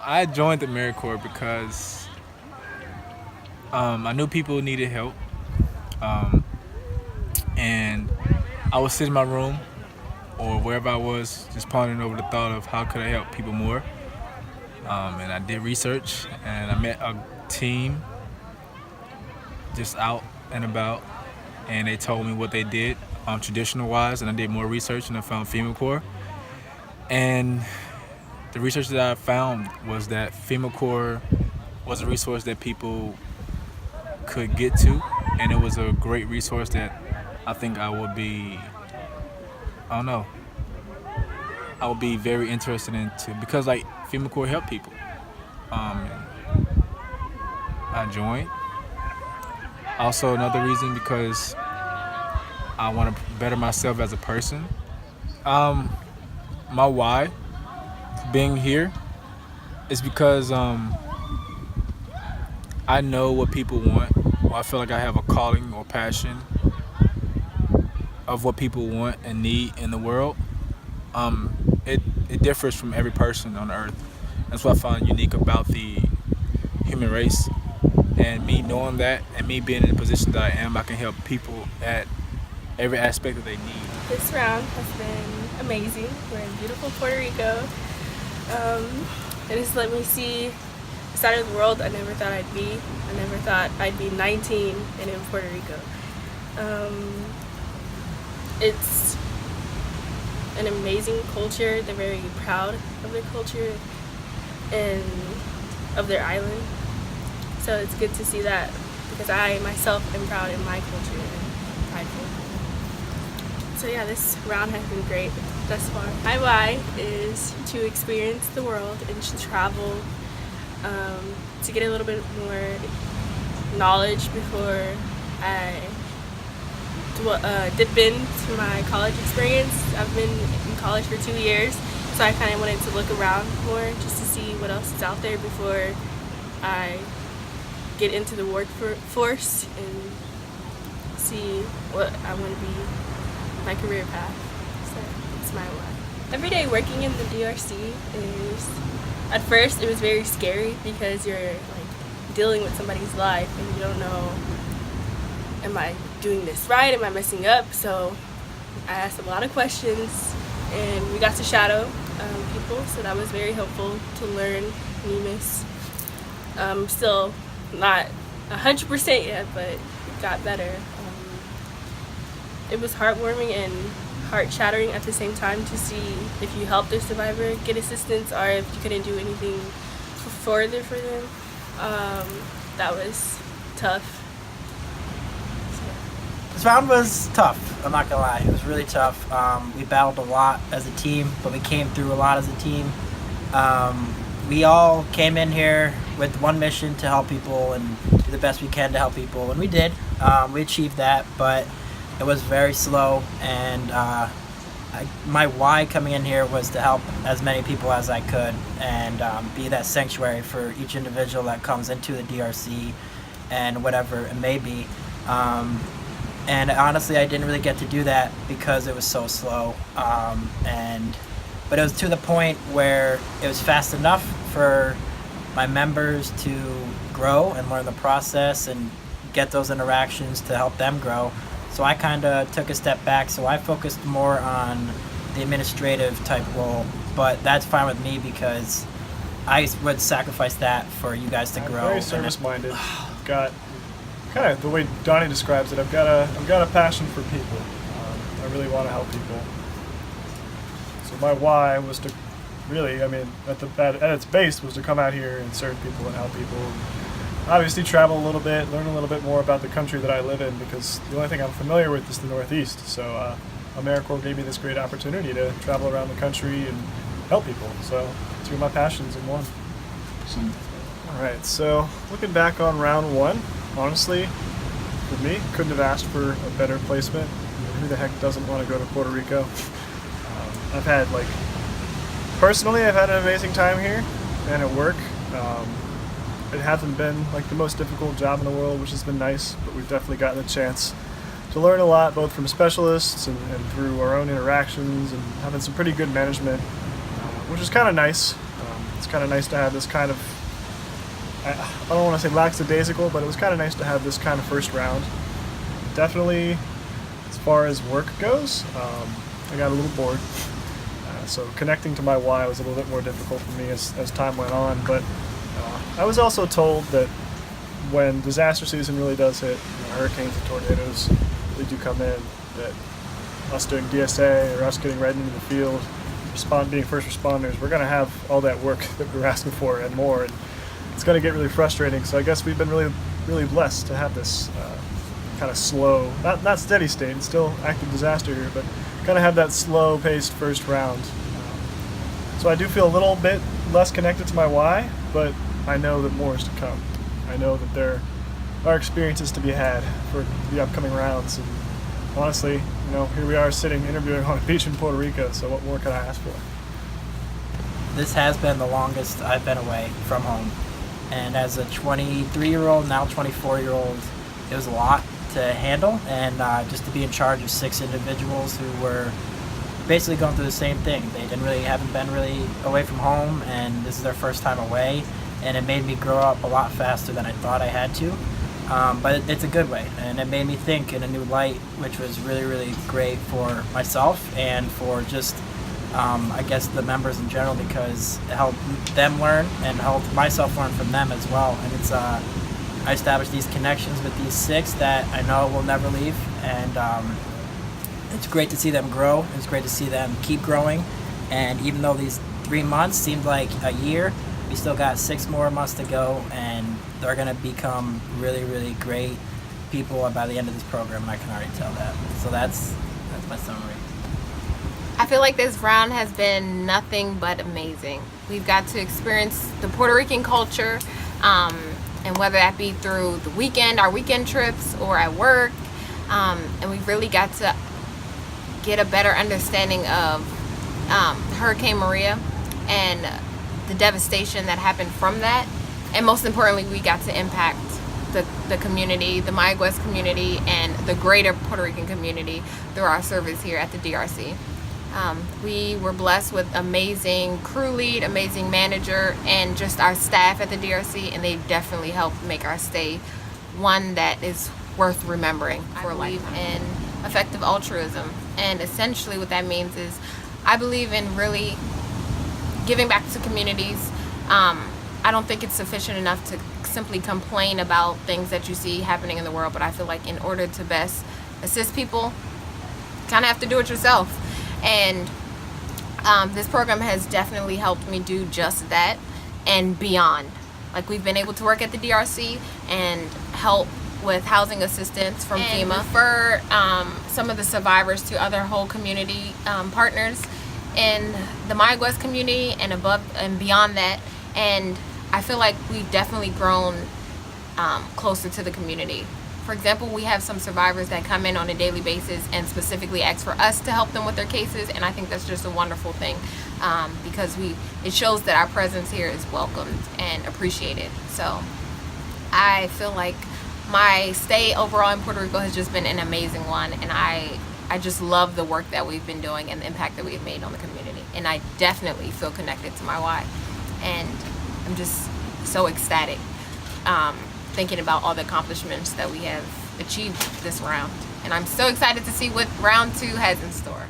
I joined the AmeriCorps because I knew people needed help, um, and I would sit in my room or wherever I was, just pondering over the thought of how could I help people more. And I did research, and I met a team just out and about, and they told me what they did traditional wise, and I did more research, and I found FEMA Corps. And the research that I found was that FEMA Corps was a resource that people could get to, and it was a great resource that I think I don't know, I would be very interested into because like FEMA Corps help people. Um, I joined. Also, another reason because I want to better myself as a person. Um, my why for being here is because I know what people want. Or I feel like I have a calling or passion of what people want and need in the world. It differs from every person on earth. That's what I find unique about the human race. And me knowing that and me being in the position that I am, I can help people at every aspect that they need. This round has been amazing. We're in beautiful Puerto Rico. It has let me see the side of the world I never thought I'd be. I never thought I'd be 19 and in Puerto Rico. It's an amazing culture. They're very proud of their culture and of their island. So it's good to see that because I myself am proud in my culture and prideful. So yeah, this round has been great thus far. My why is to experience the world and to travel, to get a little bit more knowledge before I dip into my college experience. I've been in college for 2 years, so I kind of wanted to look around more just to see what else is out there before I get into the workforce and see what I want to be, my career path. So it's my why. Every day working in the DRC is, at first it was very scary because you're like dealing with somebody's life and you don't know, am I doing this right? Am I messing up? So I asked a lot of questions and we got to shadow people, so that was very helpful to learn NEMIS. Still not 100% yet, but it got better. It was heartwarming and heart-shattering at the same time to see if you helped a survivor get assistance or if you couldn't do anything further for them. That was tough. This round was tough, I'm not gonna lie. It was really tough. We battled a lot as a team, but we came through a lot as a team. We all came in here with one mission to help people and do the best we can to help people, and we did. We achieved that, but it was very slow, and my why coming in here was to help as many people as I could and be that sanctuary for each individual that comes into the DRC and whatever it may be. And honestly, I didn't really get to do that because it was so slow. But it was to the point where it was fast enough for my members to grow and learn the process and get those interactions to help them grow. So I kind of took a step back. So I focused more on the administrative type role, but that's fine with me because I would sacrifice that for you guys to grow. I'm very service-minded. I've got kind of the way Donnie describes it. I've got a passion for people. I really want to help people. So my why was to really, I mean, at its base was to come out here and serve people and help people. Obviously travel a little bit, learn a little bit more about the country that I live in because the only thing I'm familiar with is the Northeast. So AmeriCorps gave me this great opportunity to travel around the country and help people. So two of my passions in one. All right, so looking back on round one, honestly, for me, couldn't have asked for a better placement. I mean, who the heck doesn't want to go to Puerto Rico? I've had personally, I've had an amazing time here and at work. It hasn't been like the most difficult job in the world, which has been nice, but we've definitely gotten a chance to learn a lot, both from specialists and through our own interactions and having some pretty good management, which is kind of nice. It's kind of nice to have this kind of, I don't want to say lackadaisical, but it was kind of nice to have this kind of first round. Definitely, as far as work goes, I got a little bored. So connecting to my why was a little bit more difficult for me as time went on. But I was also told that when disaster season really does hit, hurricanes and tornadoes really do come in, that us doing DSA or us getting right into the field, being first responders, we're going to have all that work that we're asking for and more. And it's going to get really frustrating. So I guess we've been really, really blessed to have this kind of slow, not steady state, it's still active disaster here, but kind of have that slow-paced first round. So I do feel a little bit less connected to my why, but I know that more is to come. I know that there are experiences to be had for the upcoming rounds. And honestly, here we are sitting interviewing on a beach in Puerto Rico, so what more could I ask for? This has been the longest I've been away from home. And as a 23-year-old, now 24-year-old, it was a lot to handle, and just to be in charge of 6 individuals who were basically going through the same thing. They haven't been really away from home, and this is their first time away, and it made me grow up a lot faster than I thought I had to. But it's a good way, and it made me think in a new light, which was really, really great for myself and for just, I guess, the members in general, because it helped them learn and helped myself learn from them as well. And it's I established these connections with these 6 that I know will never leave, and it's great to see them grow. It's great to see them keep growing, and even though these 3 months seemed like a year, we still got 6 more months to go, and they're going to become really, really great people by the end of this program, and I can already tell that. So that's my summary. I feel like this round has been nothing but amazing. We've got to experience the Puerto Rican culture, and whether that be through the weekend, our weekend trips, or at work, and we really got to get a better understanding of Hurricane Maria and the devastation that happened from that. And most importantly, we got to impact the community, the Mayaguez community, and the greater Puerto Rican community through our service here at the DRC. We were blessed with amazing crew lead, amazing manager, and just our staff at the DRC, and they definitely helped make our stay one that is worth remembering for life. And effective altruism, and essentially what that means is I believe in really giving back to communities. I don't think it's sufficient enough to simply complain about things that you see happening in the world, but I feel like in order to best assist people, you kind of have to do it yourself. And this program has definitely helped me do just that and beyond. Like, we've been able to work at the DRC and help with housing assistance from FEMA, refer some of the survivors to other whole community partners in the Mayaguez community and above and beyond that. And I feel like we've definitely grown closer to the community. For example, we have some survivors that come in on a daily basis and specifically ask for us to help them with their cases, and I think that's just a wonderful thing, because it shows that our presence here is welcomed and appreciated. So I feel like my stay overall in Puerto Rico has just been an amazing one, and I just love the work that we've been doing and the impact that we've made on the community. And I definitely feel connected to my why, and I'm just so ecstatic thinking about all the accomplishments that we have achieved this round. And I'm so excited to see what round 2 has in store.